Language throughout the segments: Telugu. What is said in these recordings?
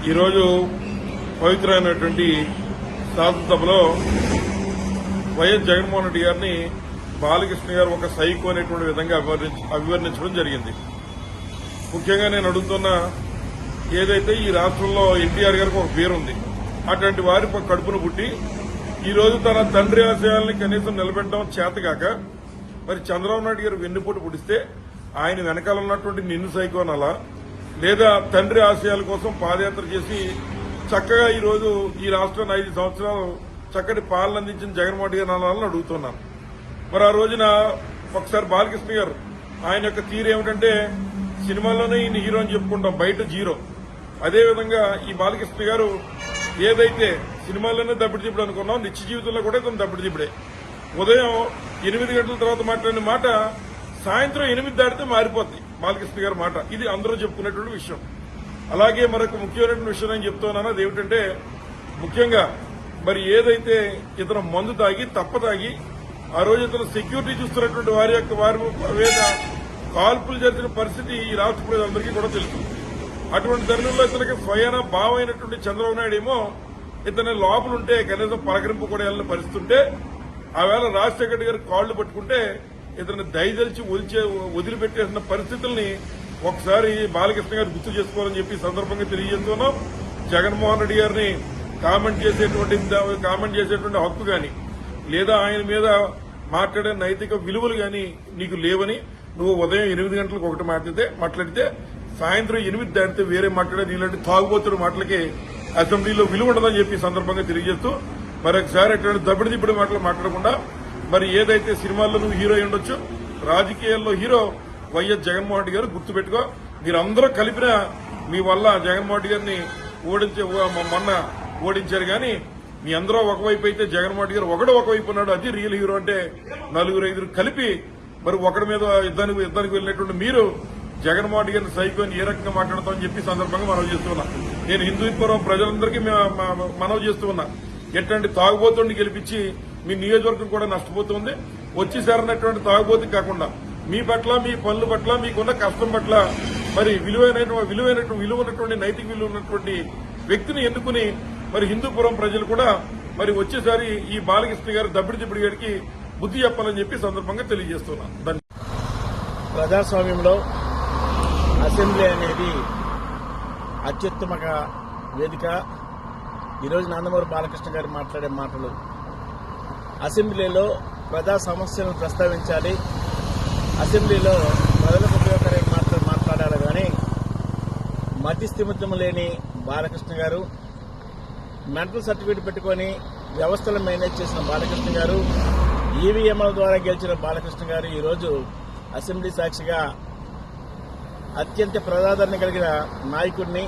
ఈరోజు పవిత్రమైనటువంటి శాసనసభలో వైఎస్ జగన్మోహన్ రెడ్డి గారిని బాలకృష్ణ గారు ఒక సైకో అనేటువంటి విధంగా అభివర్ణించడం జరిగింది. ముఖ్యంగా నేను అడుగుతున్న ఏదైతే ఈ రాష్ట్రంలో ఎన్టీఆర్ గారికి ఒక పేరుంది, అటువంటి వారి కడుపును పుట్టి ఈరోజు తన తండ్రి ఆశయాల్ని కనీసం నిలబెట్టడం చేతగాక మరి చంద్రబాబు నాయుడు గారు వెన్నుపోటు పుడిస్తే ఆయన వెనకాల ఉన్నటువంటి నిన్ను సైకో అనాలా, లేదా తండ్రి ఆశయాల కోసం పాదయాత్ర చేసి చక్కగా ఈరోజు ఈ రాష్ట్రాన్ని 5 సంవత్సరాలు చక్కటి పాలన అందించిన జగన్మోహన్ రెడ్డి గారు అనాలని అడుగుతున్నాను. మరి ఆ రోజున ఒకసారి బాలకృష్ణ గారు ఆయన యొక్క తీరు ఏమిటంటే సినిమాల్లోనే ఈయన హీరో అని చెప్పుకుంటాం, బయట జీరో. అదేవిధంగా ఈ బాలకృష్ణ గారు ఏదైతే సినిమాల్లోనే దబ్బిడి దిప్పుడు అనుకున్నాం, నిత్య జీవితంలో కూడా ఇతను దబ్బిడి దిప్పుడే. ఉదయం 8 గంటల తర్వాత మాట్లాడిన మాట సాయంత్రం 8 దాటితే మారిపోద్ది బాలకృష్ణ గారి మాట. ఇది అందరూ చెప్పుకునేటువంటి విషయం. అలాగే మరొక ముఖ్యమైనటువంటి విషయం నేను చెప్తున్నాను, అదేమిటంటే ముఖ్యంగా మరి ఏదైతే ఇతను మందు తాగి తాగి ఆ రోజు ఇతను సెక్యూరిటీ చూస్తున్నటువంటి వారి మీద కాల్పులు జరిగిన పరిస్థితి ఈ రాష్ట్ర ప్రజలందరికీ కూడా తెలుసు. అటువంటి తరుణంలో ఇతనికి స్వయాన భావమైనటువంటి చంద్రబాబు నాయుడు ఏమో ఇతని లోపలుంటే కనీసం పలకరింపు కూడా వెళ్ళిన పరిస్థితి ఉంటే ఆవేళ రాజశేఖర రెడ్డి గారి కాళ్లు పట్టుకుంటే ఇతన్ని దయదలిచి వదిలిపెట్టేసిన పరిస్థితుల్ని ఒకసారి బాలకృష్ణ గారు గుర్తు చేసుకోవాలని చెప్పి సందర్భంగా తెలియజేస్తున్నాం. జగన్మోహన్ రెడ్డి గారిని కామెంట్ చేసేటువంటి హక్కు గాని లేదా ఆయన మీద మాట్లాడే నైతిక విలువలు గాని నీకు లేవని, నువ్వు ఉదయం 8 గంటలకు ఒకటి మాట్లాడితే సాయంత్రం 8 దాటితే వేరే మాట్లాడే ఇలాంటి తాగుబోతున్న మాటలకి అసెంబ్లీలో విలువ ఉండదని చెప్పి సందర్భంగా తెలియజేస్తూ మరొకసారి అటువంటి దబ్బడి దిబ్బడి మాటలు మాట్లాడకుండా మరి ఏదైతే సినిమాల్లో నువ్వు హీరో అయి ఉండొచ్చు, రాజకీయాల్లో హీరో వైఎస్ జగన్మోహన్ రెడ్డి గారు గుర్తుపెట్టుకో. మీరందరూ కలిపిన మీ వల్ల జగన్మోహన్ రెడ్డి గారిని మొన్న ఓడించారు కానీ మీ అందరూ ఒకవైపు అయితే జగన్మోహన్ రెడ్డి గారు ఒకవైపు ఉన్నాడు. అది రియల్ హీరో అంటే 4-5 కలిపి మరి ఒకడి మీద యుద్ధానికి వెళ్ళినటువంటి మీరు జగన్మోహన్ రెడ్డి గారిని సైకో అని ఏ రకంగా మాట్లాడతామని చెప్పి సందర్భంగా మనవి చేస్తున్నా. నేను హిందూపురం ప్రజలందరికీ మనవి చేస్తున్నా, ఎట్లాంటి తాగుబోతుడిని గెలిపించి మీ నియోజకవర్గం కూడా నష్టపోతుంది. వచ్చి సేరనటువంటి తాగుబోతు కాకుండా మీ పట్ల, మీ పనుల పట్ల, మీకున్న కష్టం పట్ల మరి విలువైనటువంటి నైతిక విలువ ఉన్నటువంటి వ్యక్తిని ఎన్నుకుని మరి హిందూపురం ప్రజలు కూడా మరి వచ్చేసారి ఈ బాలకృష్ణ గారు దబ్బిడి గారికి బుద్ధి చెప్పాలని చెప్పి సందర్భంగా తెలియజేస్తున్నాను. ప్రజాస్వామ్యంలో అసెంబ్లీ అనేది అత్యుత్తమ వేదిక. ఈరోజు నందమూరి బాలకృష్ణ గారు మాట్లాడే మాటలు, అసెంబ్లీలో ప్రజా సమస్యలను ప్రస్తావించాలి, అసెంబ్లీలో ప్రజలకు ఉపయోగకరమైన మాటలు మాట్లాడాలి. కానీ మతి స్థిమితం లేని బాలకృష్ణ గారు, మెంటల్ సర్టిఫికేట్ పెట్టుకుని వ్యవస్థలను మేనేజ్ చేసిన బాలకృష్ణ గారు, ఈవీఎంల ద్వారా గెలిచిన బాలకృష్ణ గారు ఈరోజు అసెంబ్లీ సాక్షిగా అత్యంత ప్రజాదరణ కలిగిన నాయకుడిని,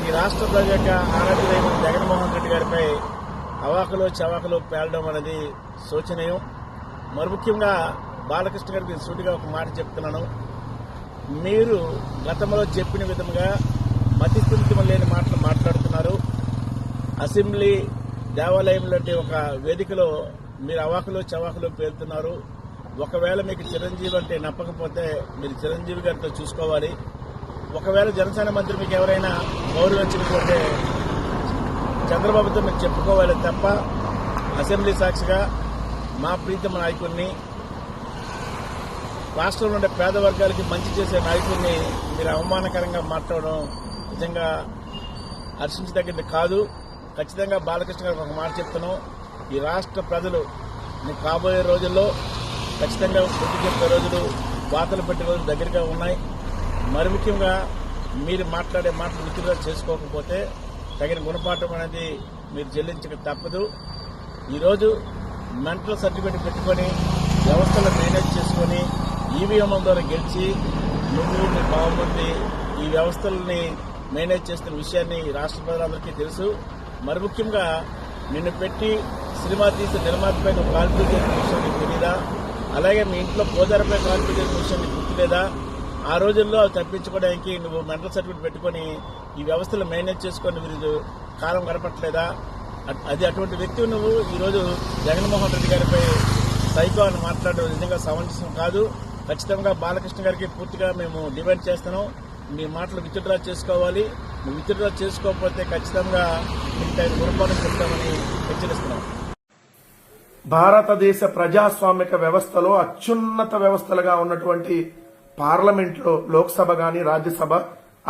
ఈ రాష్ట్ర ప్రజల యొక్క ఆరాధ్యులైన జగన్మోహన్ రెడ్డి గారిపై అవాకులు చవాకులు పేలడం అనేది శోచనీయం. మరి ముఖ్యంగా బాలకృష్ణ గారికి సూటిగా ఒక మాట చెప్తున్నాను, మీరు గతంలో చెప్పిన విధంగా మతిస్థిమితం లేని మాటలు మాట్లాడుతున్నారు. అసెంబ్లీ దేవాలయం లాంటి ఒక వేదికలో మీరు అవాకులు చవాకులు పేలుతున్నారు. ఒకవేళ మీకు చిరంజీవి అంటే నప్పకపోతే మీరు చిరంజీవి గారితో చూసుకోవాలి. ఒకవేళ జనసేన మంత్రి మీకు ఎవరైనా గౌరవించకపోతే చంద్రబాబుతో మీరు చెప్పుకోవాలి తప్ప అసెంబ్లీ సాక్షిగా మా ప్రీతమ నాయకుడిని, రాష్ట్రంలో ఉండే పేద వర్గాలకి మంచి చేసే నాయకుడిని మీరు అవమానకరంగా మాట్లాడడం నిజంగా హర్షించదగ్గది కాదు. ఖచ్చితంగా బాలకృష్ణ గారికి ఒక మాట చెప్తున్నాం, ఈ రాష్ట్ర ప్రజలు మీకు కాబోయే రోజుల్లో ఖచ్చితంగా బుద్ధి చెప్పే రోజులు, వాతలు పెట్టే రోజులు దగ్గరగా ఉన్నాయి. మరి ముఖ్యంగా మీరు మాట్లాడే మాటలు విత్డ్రా చేసుకోకపోతే తగిన గుణపాఠం అనేది మీరు చెల్లించక తప్పదు. ఈరోజు మెంటల్ సర్టిఫికేట్ పెట్టుకుని వ్యవస్థలు మేనేజ్ చేసుకుని ఈవీఎంల ద్వారా గెలిచి నువ్వు మీ బాగుంది ఈ వ్యవస్థలని మేనేజ్ చేస్తున్న విషయాన్ని రాష్ట్ర ప్రజలందరికీ తెలుసు. మరి ముఖ్యంగా నిన్ను పెట్టి సినిమా తీసి నిర్మాతపై నువ్వు కాల్పులు చేసిన విషయం నీకు తెలీదా? అలాగే మీ ఇంట్లో పూజారిపై కాల్పులు చేసిన విషయం నీకు గుర్తులేదా? ఆ రోజుల్లో అవి తప్పించుకోవడానికి నువ్వు మెంటల్ సర్టిఫికేట్ పెట్టుకుని ఈ వ్యవస్థలు మేనేజ్ చేసుకొని మీరు కాలం గడపట్లేదా? అటువంటి వ్యక్తి నువ్వు ఈరోజు జగన్మోహన్ రెడ్డి గారిపై సైకో అని మాట్లాడడం నిజంగా సమంజసం కాదు. ఖచ్చితంగా బాలకృష్ణ గారికి పూర్తిగా మేము డిమాండ్ చేస్తున్నాం, మీ మాటలు విత్డ్రా చేసుకోవాలి. నువ్వు విత్డ్రా చేసుకోకపోతే ఖచ్చితంగా మీకు గురపాటు చెప్తామని హెచ్చరిస్తున్నాం. భారతదేశ ప్రజాస్వామిక వ్యవస్థలో అత్యున్నత వ్యవస్థలుగా ఉన్నటువంటి పార్లమెంట్లో లోక్సభ గాని రాజ్యసభ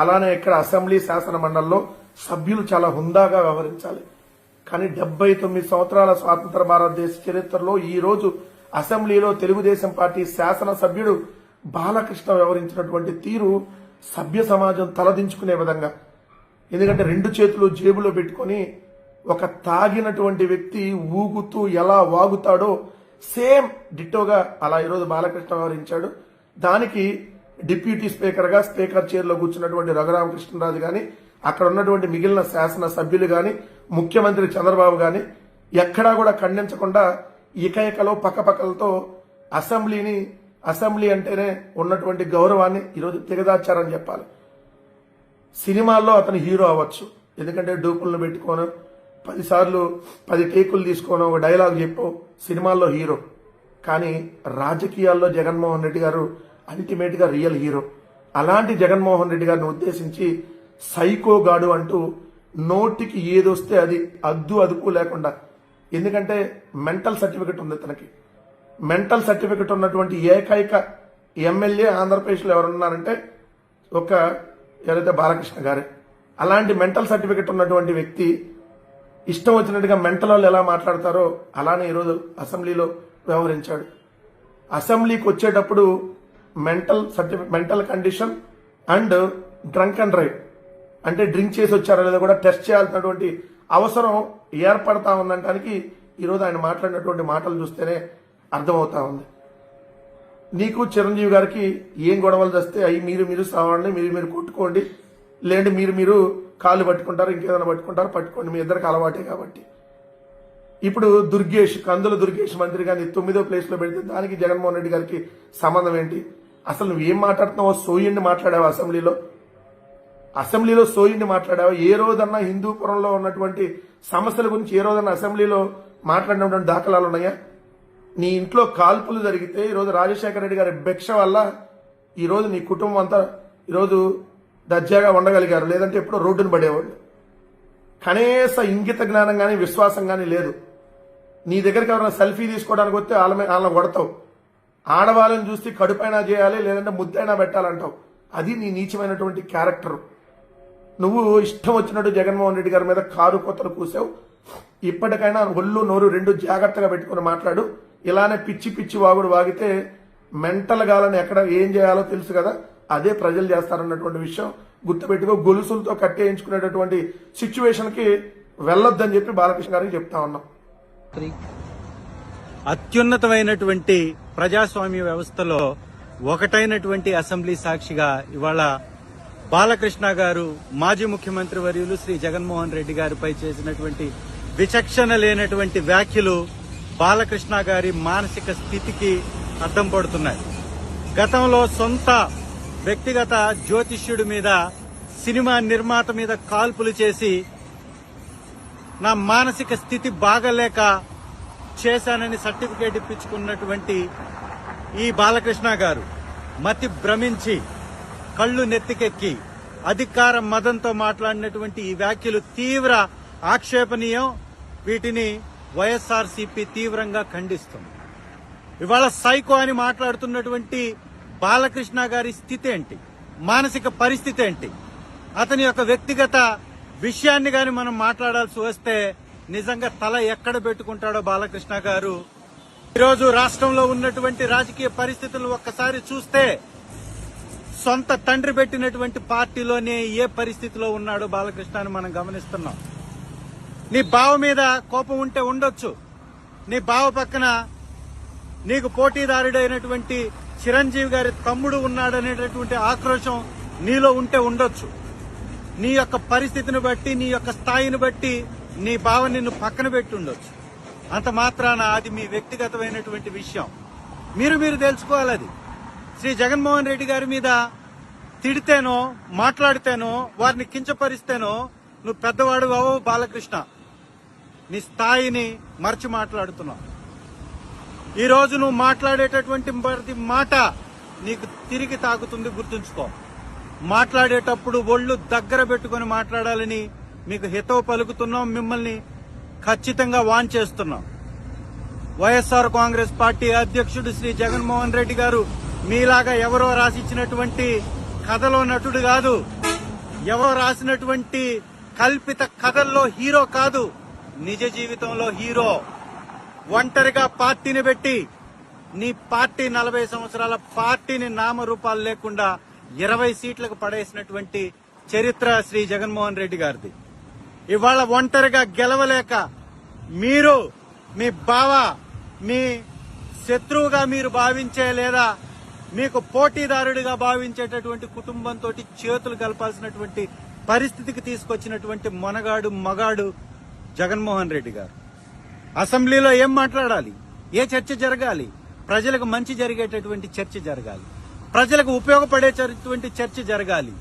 అలానే ఇక్కడ అసెంబ్లీ శాసన మండలిలో సభ్యులు చాలా హుందాగా వ్యవహరించాలి. కానీ 79 సంవత్సరాల స్వాతంత్ర భారతదేశ చరిత్రలో ఈ రోజు అసెంబ్లీలో తెలుగుదేశం పార్టీ శాసన సభ్యుడు బాలకృష్ణ వ్యవహరించినటువంటి తీరు సభ్య సమాజం తలదించుకునే విధంగా. ఎందుకంటే 2 చేతులు జేబులో పెట్టుకుని ఒక తాగినటువంటి వ్యక్తి ఊగుతూ ఎలా వాగుతాడో సేమ్ డిట్టోగా అలా ఈరోజు బాలకృష్ణ వ్యవహరించాడు. దానికి డిప్యూటీ స్పీకర్ గా స్పీకర్ చైర్లో కూర్చున్నటువంటి రఘురామకృష్ణరాజు గాని అక్కడ ఉన్నటువంటి మిగిలిన శాసన సభ్యులు గాని ముఖ్యమంత్రి చంద్రబాబు గాని ఎక్కడా కూడా ఖండించకుండా ఇకైకలో పక్కపక్కలతో అసెంబ్లీ అంటేనే ఉన్నటువంటి గౌరవాన్ని ఈరోజు దిగదార్చారని చెప్పాలి. సినిమాల్లో అతను హీరో అవ్వచ్చు, ఎందుకంటే డూపులను పెట్టుకోను 10 సార్లు 10 టేకులు తీసుకోను ఒక డైలాగ్ చెప్పు సినిమాల్లో హీరో. కానీ రాజకీయాల్లో జగన్మోహన్ రెడ్డి గారు అల్టిమేట్ గా రియల్ హీరో. అలాంటి జగన్మోహన్ రెడ్డి గారిని ఉద్దేశించి సైకో గాడు అంటూ నోటికి ఏదొస్తే అది అదుపు లేకుండా, ఎందుకంటే మెంటల్ సర్టిఫికెట్ ఉంది తనకి. మెంటల్ సర్టిఫికెట్ ఉన్నటువంటి ఏకైక ఎమ్మెల్యే ఆంధ్రప్రదేశ్లో ఎవరున్నారంటే ఎవరైతే బాలకృష్ణ గారే. అలాంటి మెంటల్ సర్టిఫికెట్ ఉన్నటువంటి వ్యక్తి ఇష్టం వచ్చినట్టుగా మెంటల్ వాళ్ళు ఎలా మాట్లాడతారో అలానే ఈరోజు అసెంబ్లీలో వ్యవహరించాడు. అసెంబ్లీకి వచ్చేటప్పుడు mental condition and drunk and drive అంటే డ్రింక్ చేసి వచ్చారో లేదో కూడా టెస్ట్ చేయాల్సినటువంటి అవసరం ఏర్పడతా ఉందనడానికి ఈరోజు ఆయన మాట్లాడినటువంటి మాటలు చూస్తేనే అర్థమవుతా ఉంది. నీకు చిరంజీవి గారికి ఏం గొడవలు తెస్తే అవి మీరు సావండి, మీరు కొట్టుకోండి, లేదంటే మీరు కాళ్ళు పట్టుకుంటారు, ఇంకేదైనా పట్టుకోండి, మీ ఇద్దరికి అలవాటే కాబట్టి. ఇప్పుడు కందుల దుర్గేష్ మంత్రి గారిని 9వ ప్లేస్ లో పెడితే దానికి జగన్మోహన్ రెడ్డి గారికి సంబంధం ఏంటి? అసలు నువ్వేం మాట్లాడుతున్నావో సోయిండి మాట్లాడావా? అసెంబ్లీలో సోయిండి మాట్లాడావా? ఏ రోజన్నా హిందూపురంలో ఉన్నటువంటి సమస్యల గురించి ఏ రోజన్నా అసెంబ్లీలో మాట్లాడినటువంటి దాఖలాలు ఉన్నాయా? నీ ఇంట్లో కాల్పులు జరిగితే ఈరోజు రాజశేఖర రెడ్డి గారి భిక్ష వల్ల ఈరోజు నీ కుటుంబం అంతా ఈరోజు దర్జాగా ఉండగలిగారు, లేదంటే ఎప్పుడో రోడ్డును పడేవాళ్ళు. కనీస ఇంగిత జ్ఞానం గానీ విశ్వాసం గానీ లేదు. నీ దగ్గరికి ఎవరైనా సెల్ఫీ తీసుకోవడానికి వస్తే వాళ్ళని కొడతావు, ఆడవాళ్ళని చూస్తే కడుపైనా చేయాలి లేదంటే ముద్దైనా పెట్టాలంటావు. అది నీ నీచమైనటువంటి క్యారెక్టర్. నువ్వు ఇష్టం వచ్చినట్టు జగన్మోహన్ రెడ్డి గారి మీద కారు కొత్తలు కూసావు. ఇప్పటికైనా ఒళ్ళు నోరు 2 జాగ్రత్తగా పెట్టుకుని మాట్లాడు. ఇలానే పిచ్చి వాగుడు వాగితే మెంటల్ గాలని ఎక్కడ ఏం చేయాలో తెలుసు కదా, అదే ప్రజలు చేస్తారన్నటువంటి విషయం గుర్తుపెట్టుకో. గొలుసులతో కట్టేయించుకునేటటువంటి సిచ్యువేషన్ కి వెళ్లొద్దని చెప్పి బాలకృష్ణ గారికి చెప్తా ఉన్నాం. అత్యున్నతమైనటువంటి ప్రజాస్వామ్య వ్యవస్థలో ఒకటైనటువంటి అసెంబ్లీ సాక్షిగా ఇవాళ బాలకృష్ణ గారు మాజీ ముఖ్యమంత్రి వర్యులు శ్రీ జగన్మోహన్ రెడ్డి గారిపై చేసినటువంటి విచక్షణ లేనటువంటి వ్యాఖ్యలు బాలకృష్ణ గారి మానసిక స్థితికి అద్దం పడుతున్నాయి. గతంలో సొంత వ్యక్తిగత జ్యోతిష్యుడి మీద, సినిమా నిర్మాత మీద కాల్పులు చేసి నా మానసిక స్థితి బాగలేక చేశానని సర్టిఫికేట్ ఇప్పించుకున్నటువంటి ఈ బాలకృష్ణ గారు మతి భ్రమించి కళ్లు నెత్తికెక్కి అధికార మదంతో మాట్లాడినటువంటి ఈ వ్యాఖ్యలు తీవ్ర ఆక్షేపణీయం. వీటిని వైఎస్ఆర్సీపీ తీవ్రంగా ఖండిస్తుంది. ఇవాళ సైకో అని మాట్లాడుతున్నటువంటి బాలకృష్ణ గారి స్థితి ఏంటి, మానసిక పరిస్థితి ఏంటి, అతని యొక్క వ్యక్తిగత విషయాన్ని గాని మనం మాట్లాడాల్సి వస్తే నిజంగా తల ఎక్కడ పెట్టుకుంటాడో బాలకృష్ణ గారు. ఈరోజు రాష్ట్రంలో ఉన్నటువంటి రాజకీయ పరిస్థితులు ఒక్కసారి చూస్తే సొంత తండ్రి పెట్టినటువంటి పార్టీలోనే ఏ పరిస్థితిలో ఉన్నాడో బాలకృష్ణ అని మనం గమనిస్తున్నాం. నీ బావ మీద కోపం ఉంటే ఉండొచ్చు, నీ బావ పక్కన నీకు పోటీదారుడైనటువంటి చిరంజీవి గారి తమ్ముడు ఉన్నాడనేటటువంటి ఆక్రోశం నీలో ఉంటే ఉండొచ్చు. నీ యొక్క పరిస్థితిని బట్టి, నీ యొక్క స్థాయిని బట్టి నీ బావ నిన్ను పక్కన పెట్టి ఉండొచ్చు. అంత మాత్రాన అది మీ వ్యక్తిగతమైనటువంటి విషయం. మీరు తెలుసుకోవాలి. అది శ్రీ జగన్మోహన్ రెడ్డి గారి మీద తిడితేనో మాట్లాడితేనో వారిని కించపరిస్తేనో నువ్వు పెద్దవాడు అవ్వవు బాలకృష్ణ. నీ స్థాయిని మర్చి మాట్లాడుతున్నావు. ఈ రోజు నువ్వు మాట్లాడేటటువంటి ప్రతి మాట నీకు తిరిగి తాకుతుంది, గుర్తుంచుకో. మాట్లాడేటప్పుడు ఒళ్ళు దగ్గర పెట్టుకుని మాట్లాడాలని మీకు హితవు పలుకుతున్నాం. మిమ్మల్ని ఖచ్చితంగా వాన్ చేస్తున్నాం. వైఎస్ఆర్ కాంగ్రెస్ పార్టీ అధ్యక్షుడు శ్రీ జగన్మోహన్ రెడ్డి గారు మీలాగా ఎవరో రాసిచ్చినటువంటి కథలో నటుడు కాదు, ఎవరో రాసినటువంటి కల్పిత కథల్లో హీరో కాదు, నిజ జీవితంలో హీరో. ఒంటరిగా పార్టీని పెట్టి నీ పార్టీ 40 సంవత్సరాల పార్టీని నామరూపాలు లేకుండా 20 సీట్లకు పడేసినటువంటి చరిత్ర శ్రీ జగన్మోహన్ రెడ్డి గారిది. ఇవాళ ఒంటరిగా గెలవలేక మీరు మీ బావ, మీ శత్రువుగా మీరు భావించే లేదా మీకు పోటీదారుడిగా భావించేటటువంటి కుటుంబంతో చేతులు కలపాల్సినటువంటి పరిస్థితికి తీసుకొచ్చినటువంటి మొనగాడు మగాడు జగన్మోహన్ రెడ్డి గారు. అసెంబ్లీలో ఏం మాట్లాడాలి, ఏ చర్చ జరగాలి? ప్రజలకు మంచి జరిగేటటువంటి చర్చ జరగాలి, ప్రజలకు ఉపయోగపడేటటువంటి చర్చ జరగాలి.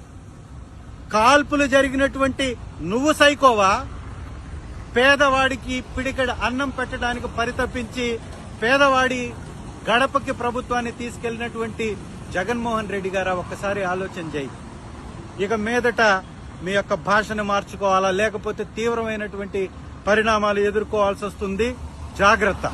కాల్పులు జరిగినటువంటి నువ్వు సైకోవా? పేదవాడికి పిడికడ అన్నం పెట్టడానికి పరితపించి పేదవాడి గడపకి ప్రభుత్వాన్ని తీసుకెళ్లినటువంటి జగన్మోహన్ రెడ్డి గారు ఒక్కసారి ఆలోచన చేయి. ఇక మీదట మీ యొక్క భాషను మార్చుకోవాలా, లేకపోతే తీవ్రమైనటువంటి పరిణామాలు ఎదుర్కోవాల్సి వస్తుంది. జాగ్రత్త.